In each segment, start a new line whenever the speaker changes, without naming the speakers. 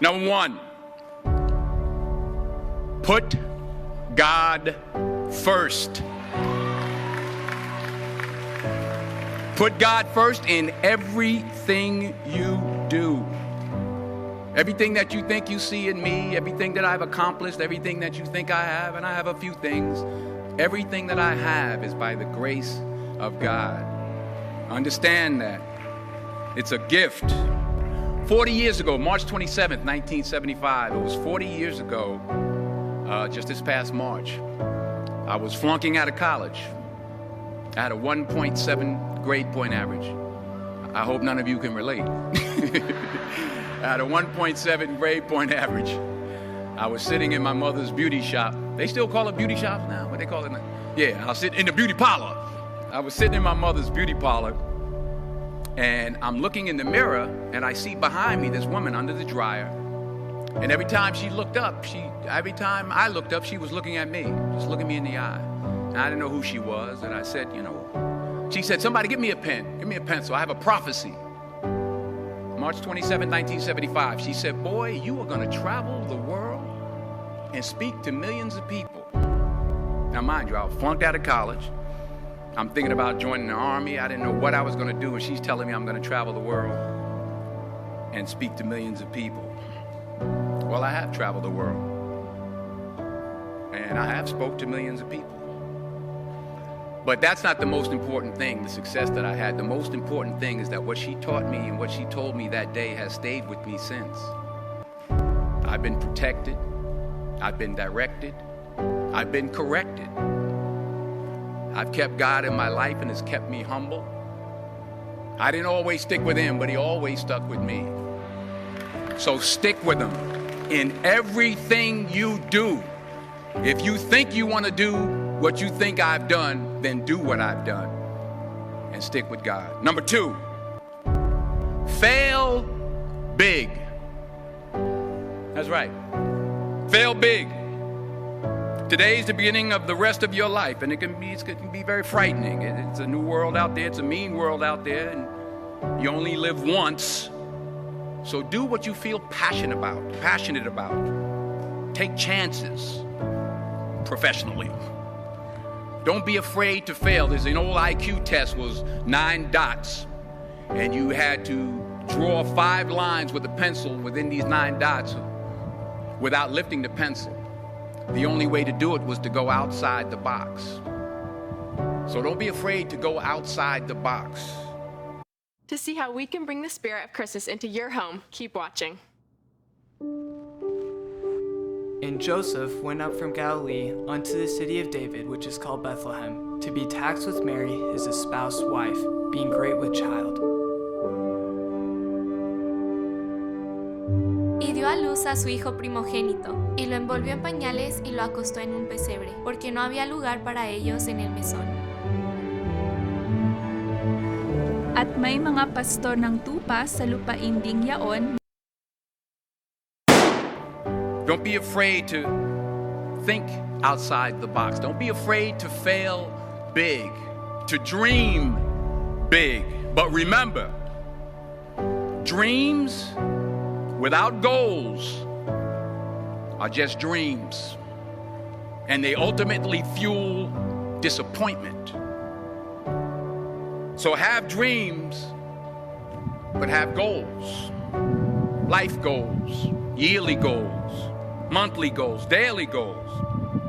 Number one, put God first. Put God first in everything you do. Everything that you think you see in me, everything that I've accomplished, everything that you think I have, and I have a few things, everything that I have is by the grace of God. Understand that. It's a gift. 40 years ago, March 27th, 1975, it was 40 years ago, just this past March, I was flunking out of college. I had a 1.7 grade point average. I hope none of you can relate. I had a 1.7 grade point average. I was sitting in my mother's beauty shop. They still call it beauty shops now? What they call it now? Yeah, I was sitting in the beauty parlor. I was sitting in my mother's beauty parlor, and I'm looking in the mirror, and I see behind me this woman under the dryer. And every time she looked up, every time I looked up, she was looking at me, just looking me in the eye. And I didn't know who she was, and I said, she said, somebody give me a pen, give me a pencil, I have a prophecy. March 27, 1975, she said, boy, you are gonna travel the world and speak to millions of people. Now mind you, I was flunked out of college. I'm thinking about joining the army. I didn't know what I was gonna do, and she's telling me I'm gonna travel the world and speak to millions of people. Well, I have traveled the world, and I have spoke to millions of people. But that's not the most important thing, the success that I had. The most important thing is that what she taught me and what she told me that day has stayed with me since. I've been protected, I've been directed, I've been corrected. I've kept God in my life, and it's kept me humble. I didn't always stick with him, but he always stuck with me. So stick with him in everything you do. If you think you want to do what you think I've done, then do what I've done and stick with God. Number two, fail big. That's right. Fail big. Today's the beginning of the rest of your life, and it can be very frightening. It's a new world out there. It's a mean world out there, and you only live once. So do what you feel passionate about. Take chances professionally. Don't be afraid to fail. There's an old IQ test, was 9 dots, and you had to draw 5 lines with a pencil within these 9 dots without lifting the pencil. The only way to do it was to go outside the box. So don't be afraid to go outside the box.
To see how we can bring the spirit of Christmas into your home, keep watching.
And Joseph went up from Galilee unto the city of David, which is called Bethlehem, to be taxed with Mary, his espoused wife, being great with child.
Y dio a luz a su hijo primogénito, y lo envolvió en pañales y lo acostó en un pesebre, porque no había lugar para ellos en el mesón.
At may mga pastor ng tupa sa lupainding yaon.
Don't be afraid to think outside the box. Don't be afraid to fail big, to dream big. But remember, dreams without goals are just dreams, and they ultimately fuel disappointment. So have dreams, but have goals. Life goals, yearly goals, monthly goals, daily goals.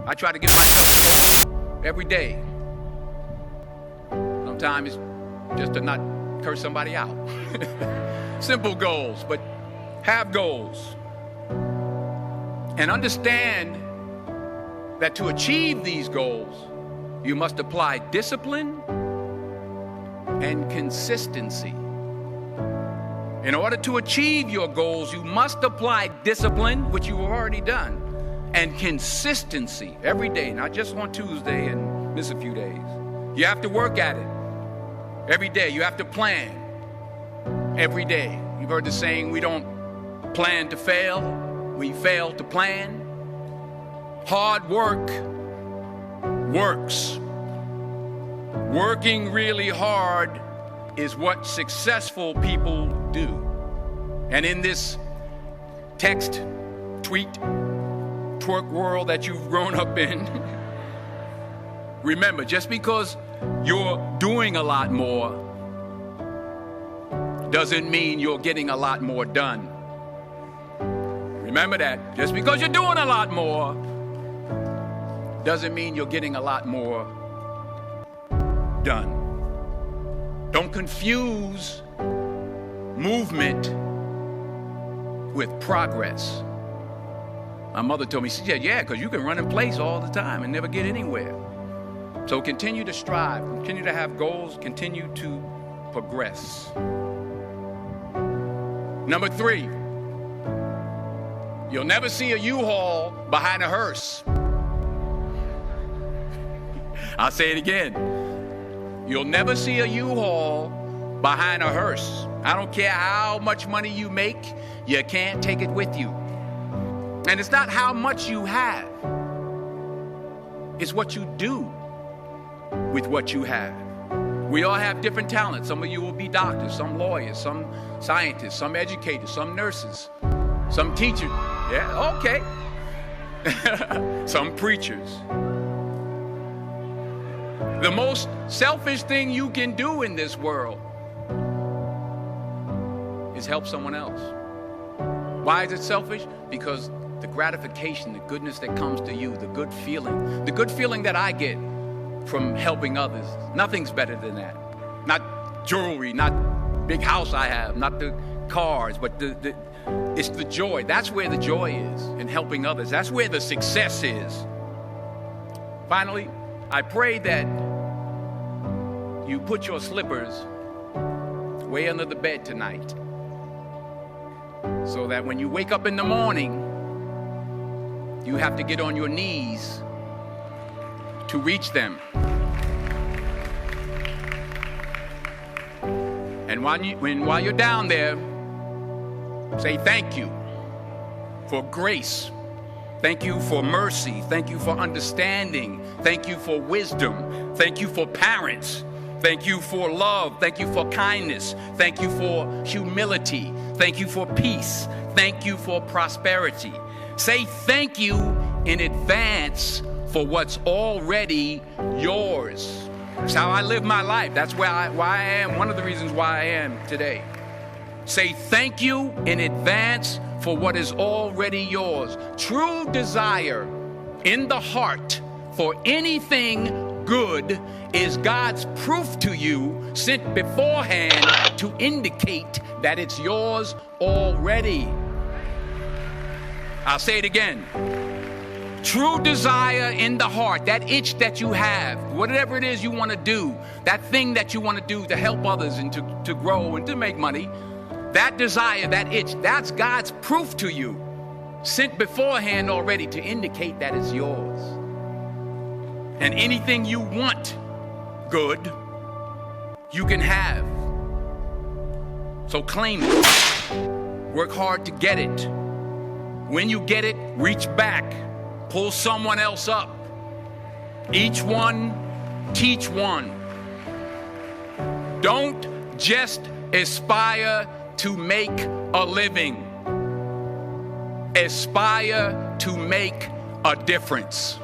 I try to give myself goals every day. Sometimes it's just to not curse somebody out. Simple goals, but have goals. And understand that to achieve these goals, you must apply discipline and consistency. In order to achieve your goals, you must apply discipline, which you have already done, and consistency every day, not just on Tuesday and miss a few days. You have to work at it every day. You have to plan every day. You've heard the saying, we don't plan to fail, we fail to plan. Hard work works. Working really hard is what successful people do. And in this text, tweet, twerk world that you've grown up in. Remember, just because you're doing a lot more doesn't mean you're getting a lot more done. Remember that. Just because you're doing a lot more doesn't mean you're getting a lot more done. Don't confuse movement with progress. My mother told me, she said, yeah, because you can run in place all the time and never get anywhere. So continue to strive, continue to have goals, continue to progress. Number 3, you'll never see a U-Haul behind a hearse. I'll say it again. You'll never see a U-Haul behind a hearse. I don't care how much money you make, you can't take it with you. And it's not how much you have, it's what you do with what you have. We all have different talents. Some of you will be doctors, some lawyers, some scientists, some educators, some nurses, some teachers. Yeah, okay. Some preachers. The most selfish thing you can do in this world is help someone else. Why is it selfish? Because the gratification, the goodness that comes to you, the good feeling that I get from helping others, nothing's better than that. Not jewelry, not big house I have, not the cars, but it's the joy. That's where the joy is, in helping others. That's where the success is. Finally, I pray that you put your slippers way under the bed tonight, so that when you wake up in the morning, you have to get on your knees to reach them. And while you're down there, say thank you for grace. Thank you for mercy. Thank you for understanding. Thank you for wisdom. Thank you for parents. Thank you for love. Thank you for kindness. Thank you for humility. Thank you for peace. Thank you for prosperity. Say thank you in advance for what's already yours. That's how I live my life. That's why I am, one of the reasons why I am today. Say thank you in advance for what is already yours. True desire in the heart for anything good is God's proof to you, sent beforehand to indicate that it's yours already. I'll say it again. True desire in the heart, that itch that you have, whatever it is you want to do, that thing that you want to do to help others and to grow and to make money, that desire, that itch, that's God's proof to you, sent beforehand already to indicate that it's yours. And anything you want good, you can have. So claim it. Work hard to get it. When you get it, reach back. Pull someone else up. Each one, teach one. Don't just aspire to make a living. Aspire to make a difference.